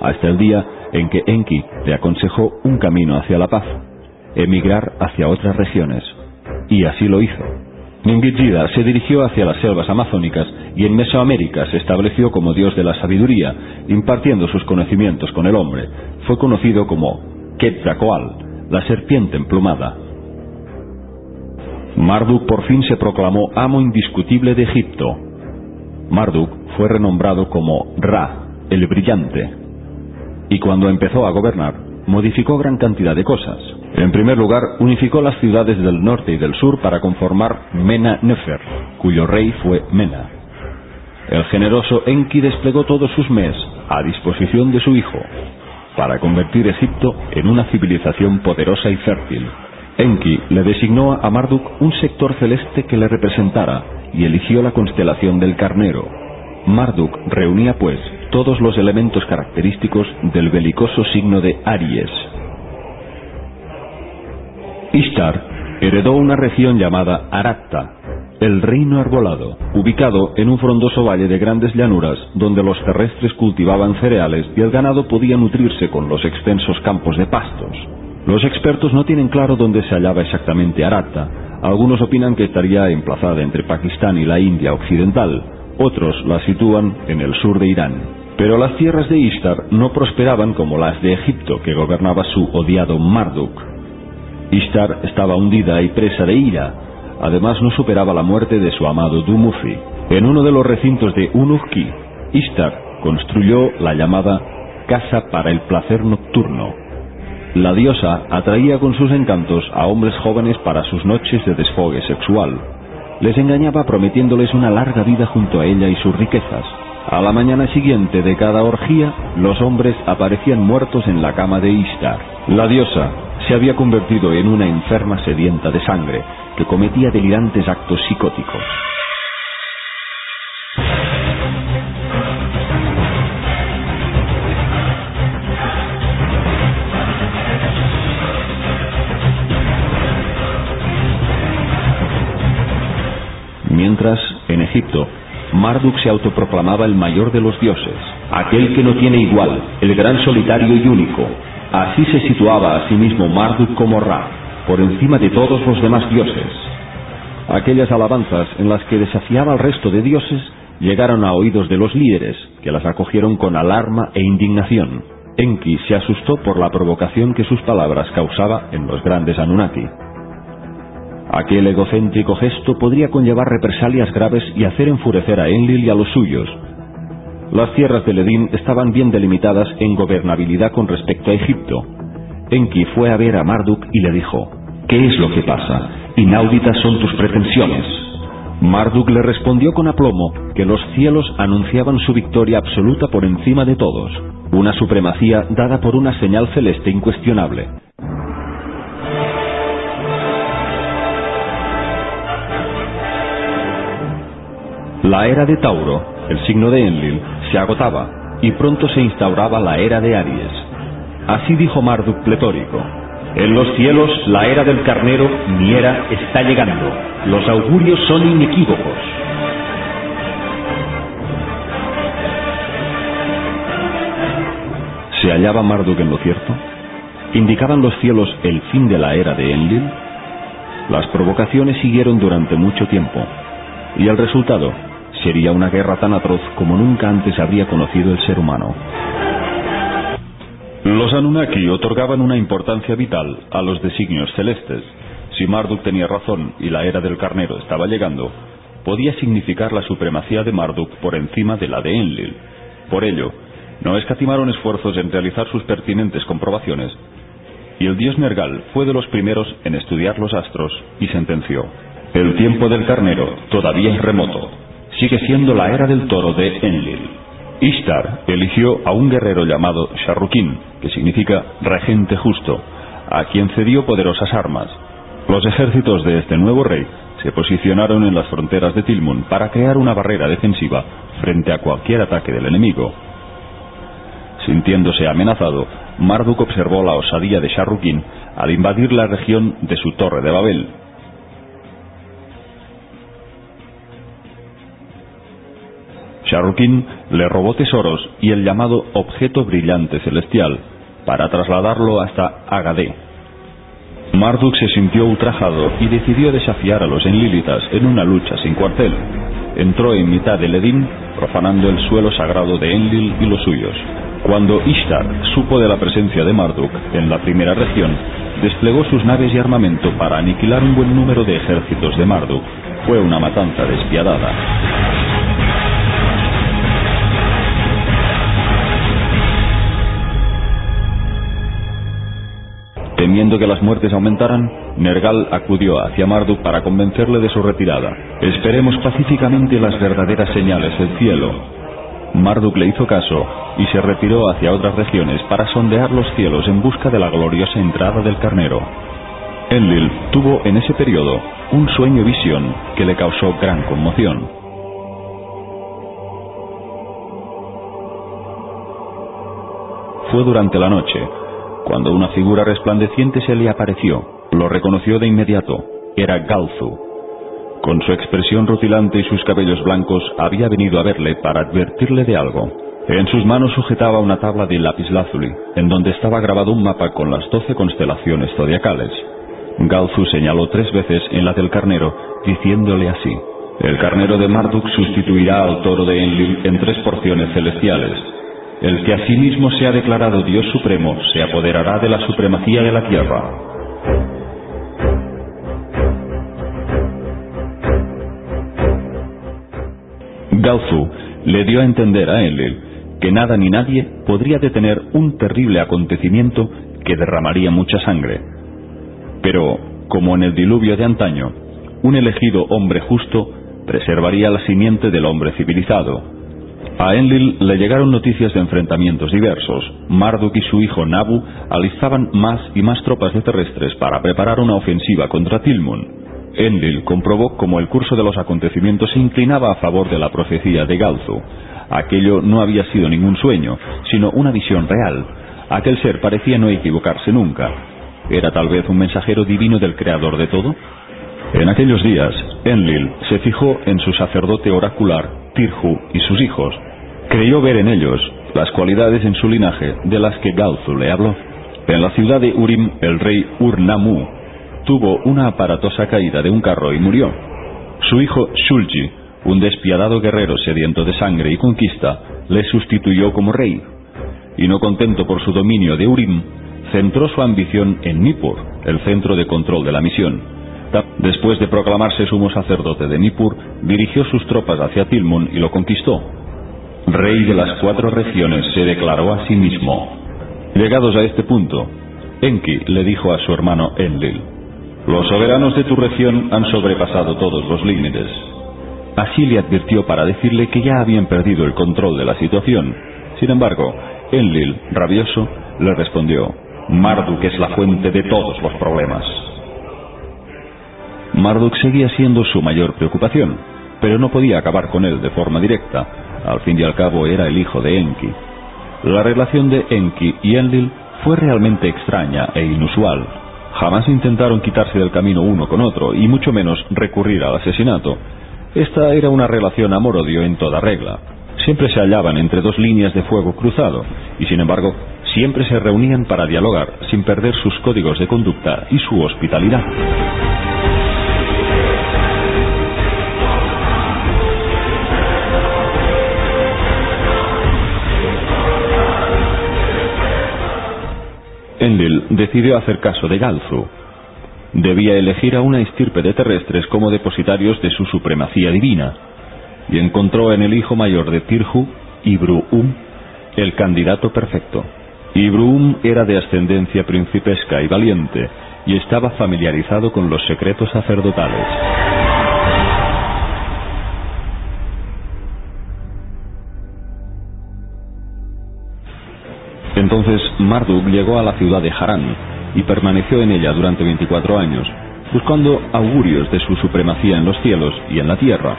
hasta el día en que Enki le aconsejó un camino hacia la paz: emigrar hacia otras regiones. Y así lo hizo. Ningirjida se dirigió hacia las selvas amazónicas y en Mesoamérica se estableció como dios de la sabiduría, impartiendo sus conocimientos con el hombre. Fue conocido como Quetzalcóatl, la serpiente emplumada. Marduk por fin se proclamó amo indiscutible de Egipto. Marduk fue renombrado como Ra, el brillante, y cuando empezó a gobernar, modificó gran cantidad de cosas. En primer lugar, unificó las ciudades del norte y del sur para conformar Mena-Nefer, cuyo rey fue Mena. El generoso Enki desplegó todos sus mes a disposición de su hijo, para convertir Egipto en una civilización poderosa y fértil. Enki le designó a Marduk un sector celeste que le representara y eligió la constelación del Carnero. Marduk reunía pues todos los elementos característicos del belicoso signo de Aries. Ishtar heredó una región llamada Aratta, el reino arbolado, ubicado en un frondoso valle de grandes llanuras donde los terrestres cultivaban cereales y el ganado podía nutrirse con los extensos campos de pastos. Los expertos no tienen claro dónde se hallaba exactamente Aratta. Algunos opinan que estaría emplazada entre Pakistán y la India occidental, otros la sitúan en el sur de Irán. Pero las tierras de Ishtar no prosperaban como las de Egipto, que gobernaba su odiado Marduk. Ishtar estaba hundida y presa de ira. Además no superaba la muerte de su amado Dumuzi. En uno de los recintos de Urnukki, Ishtar construyó la llamada Casa para el Placer Nocturno. La diosa atraía con sus encantos a hombres jóvenes para sus noches de desfogue sexual. Les engañaba prometiéndoles una larga vida junto a ella y sus riquezas. A la mañana siguiente de cada orgía, los hombres aparecían muertos en la cama de Ishtar. La diosa se había convertido en una enferma sedienta de sangre, que cometía delirantes actos psicóticos. Mientras, en Egipto, Marduk se autoproclamaba el mayor de los dioses, aquel que no tiene igual, el gran solitario y único. Así se situaba a sí mismo Marduk como Ra, por encima de todos los demás dioses. Aquellas alabanzas en las que desafiaba al resto de dioses llegaron a oídos de los líderes, que las acogieron con alarma e indignación. Enki se asustó por la provocación que sus palabras causaba en los grandes Anunnaki. Aquel egocéntrico gesto podría conllevar represalias graves y hacer enfurecer a Enlil y a los suyos. Las tierras de Ledin estaban bien delimitadas en gobernabilidad con respecto a Egipto. Enki fue a ver a Marduk y le dijo: «¿Qué es lo que pasa? Inauditas son tus pretensiones». Marduk le respondió con aplomo que los cielos anunciaban su victoria absoluta por encima de todos, una supremacía dada por una señal celeste incuestionable. La era de Tauro, el signo de Enlil, se agotaba y pronto se instauraba la era de Aries. Así dijo Marduk pletórico: «En los cielos la era del carnero, mi era, está llegando. Los augurios son inequívocos». ¿Se hallaba Marduk en lo cierto? ¿Indicaban los cielos el fin de la era de Enlil? Las provocaciones siguieron durante mucho tiempo, y el resultado sería una guerra tan atroz como nunca antes habría conocido el ser humano. Los Anunnaki otorgaban una importancia vital a los designios celestes. Si Marduk tenía razón y la era del carnero estaba llegando, podía significar la supremacía de Marduk por encima de la de Enlil. Por ello, no escatimaron esfuerzos en realizar sus pertinentes comprobaciones, y el dios Nergal fue de los primeros en estudiar los astros y sentenció: «El tiempo del carnero todavía es remoto. Sigue siendo la era del toro de Enlil». Ishtar eligió a un guerrero llamado Sharrukin, que significa regente justo, a quien cedió poderosas armas. Los ejércitos de este nuevo rey se posicionaron en las fronteras de Tilmun para crear una barrera defensiva frente a cualquier ataque del enemigo. Sintiéndose amenazado, Marduk observó la osadía de Sharrukin al invadir la región de su torre de Babel. Sharrukin le robó tesoros y el llamado objeto brillante celestial para trasladarlo hasta Agadé. Marduk se sintió ultrajado y decidió desafiar a los enlilitas en una lucha sin cuartel. Entró en mitad del Edín, profanando el suelo sagrado de Enlil y los suyos. Cuando Ishtar supo de la presencia de Marduk en la primera región, desplegó sus naves y armamento para aniquilar un buen número de ejércitos de Marduk. Fue una matanza despiadada. Temiendo que las muertes aumentaran, Nergal acudió hacia Marduk para convencerle de su retirada. Esperemos pacíficamente las verdaderas señales del cielo. Marduk le hizo caso y se retiró hacia otras regiones para sondear los cielos en busca de la gloriosa entrada del carnero. Enlil tuvo en ese periodo un sueño-visión que le causó gran conmoción. Fue durante la noche, cuando una figura resplandeciente se le apareció. Lo reconoció de inmediato. Era Galzu. Con su expresión rutilante y sus cabellos blancos, había venido a verle para advertirle de algo. En sus manos sujetaba una tabla de lapislázuli, en donde estaba grabado un mapa con las 12 constelaciones zodiacales. Galzu señaló 3 veces en la del carnero, diciéndole así: el carnero de Marduk sustituirá al toro de Enlil en 3 porciones celestiales. El que asimismo se ha declarado Dios Supremo se apoderará de la supremacía de la tierra. Galzu le dio a entender a Enlil que nada ni nadie podría detener un terrible acontecimiento que derramaría mucha sangre. Pero, como en el diluvio de antaño, un elegido hombre justo preservaría la simiente del hombre civilizado. A Enlil le llegaron noticias de enfrentamientos diversos. Marduk y su hijo Nabu alistaban más y más tropas de terrestres para preparar una ofensiva contra Tilmun. Enlil comprobó cómo el curso de los acontecimientos se inclinaba a favor de la profecía de Galzu. Aquello no había sido ningún sueño, sino una visión real. Aquel ser parecía no equivocarse nunca. ¿Era tal vez un mensajero divino del creador de todo? En aquellos días, Enlil se fijó en su sacerdote oracular, Tirju, y sus hijos. Creyó ver en ellos las cualidades en su linaje de las que Galzu le habló. En la ciudad de Urim, el rey Ur-Nammu tuvo una aparatosa caída de un carro y murió. Su hijo Shulgi, un despiadado guerrero sediento de sangre y conquista, le sustituyó como rey. Y no contento por su dominio de Urim, centró su ambición en Nippur, el centro de control de la misión. Después de proclamarse sumo sacerdote de Nippur, dirigió sus tropas hacia Tilmun y lo conquistó. Rey de las 4 regiones se declaró a sí mismo. Llegados a este punto, Enki le dijo a su hermano Enlil: los soberanos de tu región han sobrepasado todos los límites. Así le advirtió para decirle que ya habían perdido el control de la situación. Sin embargo, Enlil, rabioso, le respondió: Marduk es la fuente de todos los problemas. Marduk seguía siendo su mayor preocupación, pero no podía acabar con él de forma directa. Al fin y al cabo era el hijo de Enki. La relación de Enki y Enlil fue realmente extraña e inusual. Jamás intentaron quitarse del camino uno con otro, y mucho menos recurrir al asesinato. Esta era una relación amor-odio en toda regla. Siempre se hallaban entre 2 líneas de fuego cruzado, y sin embargo, siempre se reunían para dialogar sin perder sus códigos de conducta y su hospitalidad. Enlil decidió hacer caso de Galzu. Debía elegir a una estirpe de terrestres como depositarios de su supremacía divina, y encontró en el hijo mayor de Tirju, Ibru-um, el candidato perfecto. Ibru-um era de ascendencia principesca y valiente, y estaba familiarizado con los secretos sacerdotales. Entonces Marduk llegó a la ciudad de Harán y permaneció en ella durante 24 años, buscando augurios de su supremacía en los cielos y en la tierra.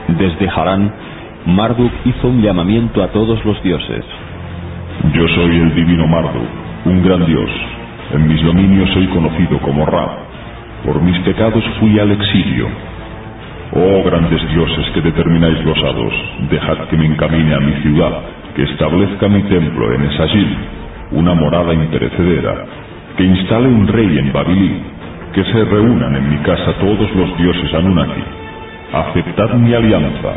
Desde Harán, Marduk hizo un llamamiento a todos los dioses. Yo soy el divino Marduk, un gran dios. En mis dominios soy conocido como Ra. Por mis pecados fui al exilio. Oh grandes dioses que determináis los hados, dejad que me encamine a mi ciudad, que establezca mi templo en Esagil, una morada imperecedera, que instale un rey en Babilin, que se reúnan en mi casa todos los dioses Anunnaki. Aceptad mi alianza.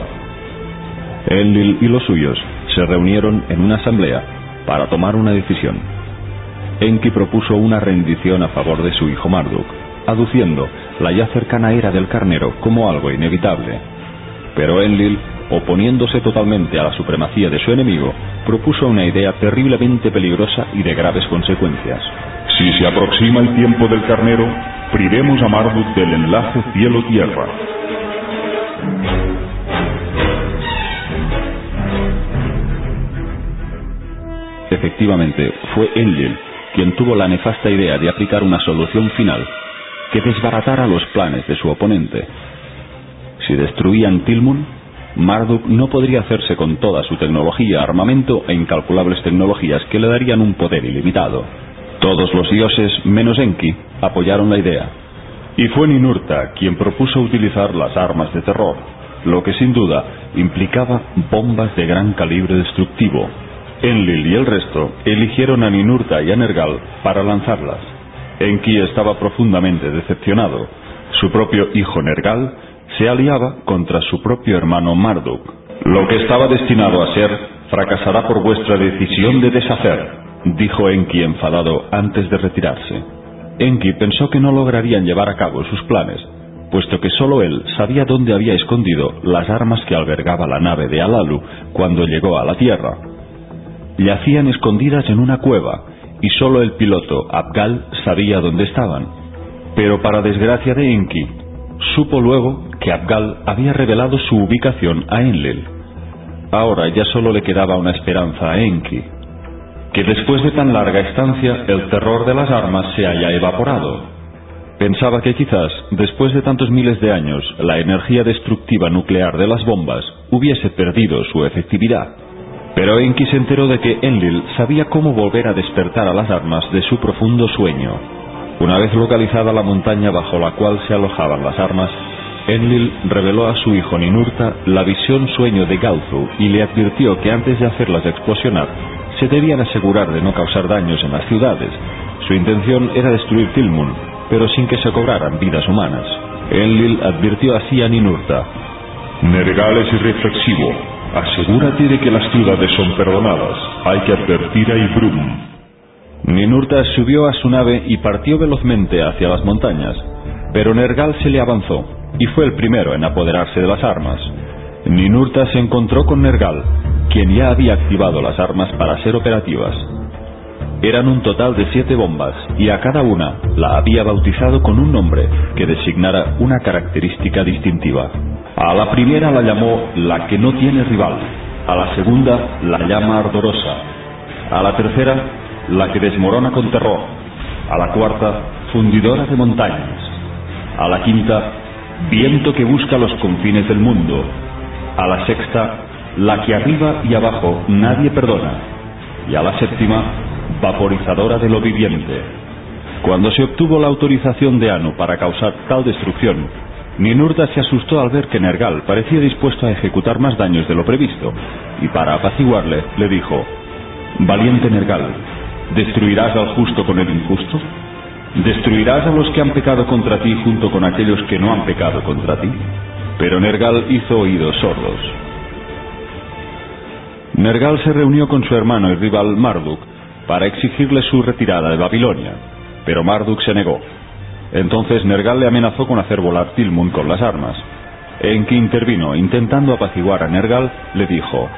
Enlil y los suyos se reunieron en una asamblea para tomar una decisión. Enki propuso una rendición a favor de su hijo Marduk, aduciendo la ya cercana era del carnero como algo inevitable. Pero Enlil, oponiéndose totalmente a la supremacía de su enemigo, propuso una idea terriblemente peligrosa y de graves consecuencias. Si se aproxima el tiempo del carnero, privemos a Marduk del enlace cielo-tierra. Efectivamente, fue Enlil quien tuvo la nefasta idea de aplicar una solución final que desbaratara los planes de su oponente. Si destruían Tilmun, Marduk no podría hacerse con toda su tecnología, armamento e incalculables tecnologías que le darían un poder ilimitado. Todos los dioses, menos Enki, apoyaron la idea. Y fue Ninurta quien propuso utilizar las armas de terror, lo que sin duda implicaba bombas de gran calibre destructivo. Enlil y el resto eligieron a Ninurta y a Nergal para lanzarlas. Enki estaba profundamente decepcionado. Su propio hijo Nergal se aliaba contra su propio hermano Marduk. Lo que estaba destinado a ser fracasará por vuestra decisión de deshacer, dijo Enki enfadado antes de retirarse. Enki pensó que no lograrían llevar a cabo sus planes, puesto que solo él sabía dónde había escondido las armas que albergaba la nave de Alalu cuando llegó a la Tierra. Yacían escondidas en una cueva, y solo el piloto Abgal sabía dónde estaban. Pero para desgracia de Enki, supo luego que Abgal había revelado su ubicación a Enlil. Ahora ya solo le quedaba una esperanza a Enki: que después de tan larga estancia el terror de las armas se haya evaporado. Pensaba que quizás, después de tantos miles de años, la energía destructiva nuclear de las bombas hubiese perdido su efectividad. Pero Enki se enteró de que Enlil sabía cómo volver a despertar a las armas de su profundo sueño. Una vez localizada la montaña bajo la cual se alojaban las armas, Enlil reveló a su hijo Ninurta la visión sueño de Galzu y le advirtió que antes de hacerlas explosionar, se debían asegurar de no causar daños en las ciudades. Su intención era destruir Tilmun, pero sin que se cobraran vidas humanas. Enlil advirtió así a Ninurta: Nergal es irreflexivo. Asegúrate de que las ciudades son perdonadas. Hay que advertir a Ibrum. Ninurta subió a su nave y partió velozmente hacia las montañas, pero Nergal se le avanzó y fue el primero en apoderarse de las armas. Ninurta se encontró con Nergal, quien ya había activado las armas para ser operativas. Eran un total de 7 bombas, y a cada una la había bautizado con un nombre que designara una característica distintiva. A la primera la llamó la que no tiene rival, a la segunda la llama ardorosa, a la tercera la que desmorona con terror, a la cuarta fundidora de montañas, a la quinta viento que busca los confines del mundo, a la sexta la que arriba y abajo nadie perdona, y a la séptima vaporizadora de lo viviente. Cuando se obtuvo la autorización de Anu para causar tal destrucción, Ninurta se asustó al ver que Nergal parecía dispuesto a ejecutar más daños de lo previsto, y para apaciguarle le dijo: Valiente Nergal, ¿destruirás al justo con el injusto? ¿Destruirás a los que han pecado contra ti junto con aquellos que no han pecado contra ti? Pero Nergal hizo oídos sordos. Nergal se reunió con su hermano y rival Marduk para exigirle su retirada de Babilonia, pero Marduk se negó. Entonces Nergal le amenazó con hacer volar Tilmun con las armas. Enki intervino, intentando apaciguar a Nergal, le dijo: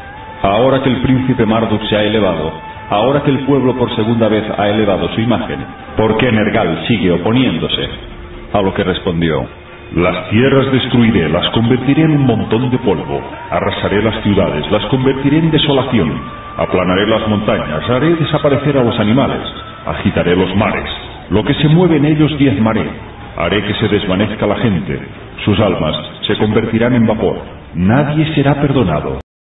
Ahora que el príncipe Marduk se ha elevado, ahora que el pueblo por segunda vez ha elevado su imagen, ¿por qué Nergal sigue oponiéndose? A lo que respondió: Las tierras destruiré, las convertiré en un montón de polvo, arrasaré las ciudades, las convertiré en desolación, aplanaré las montañas, haré desaparecer a los animales, agitaré los mares, lo que se mueve en ellos diezmaré, haré que se desvanezca la gente, sus almas se convertirán en vapor, nadie será perdonado.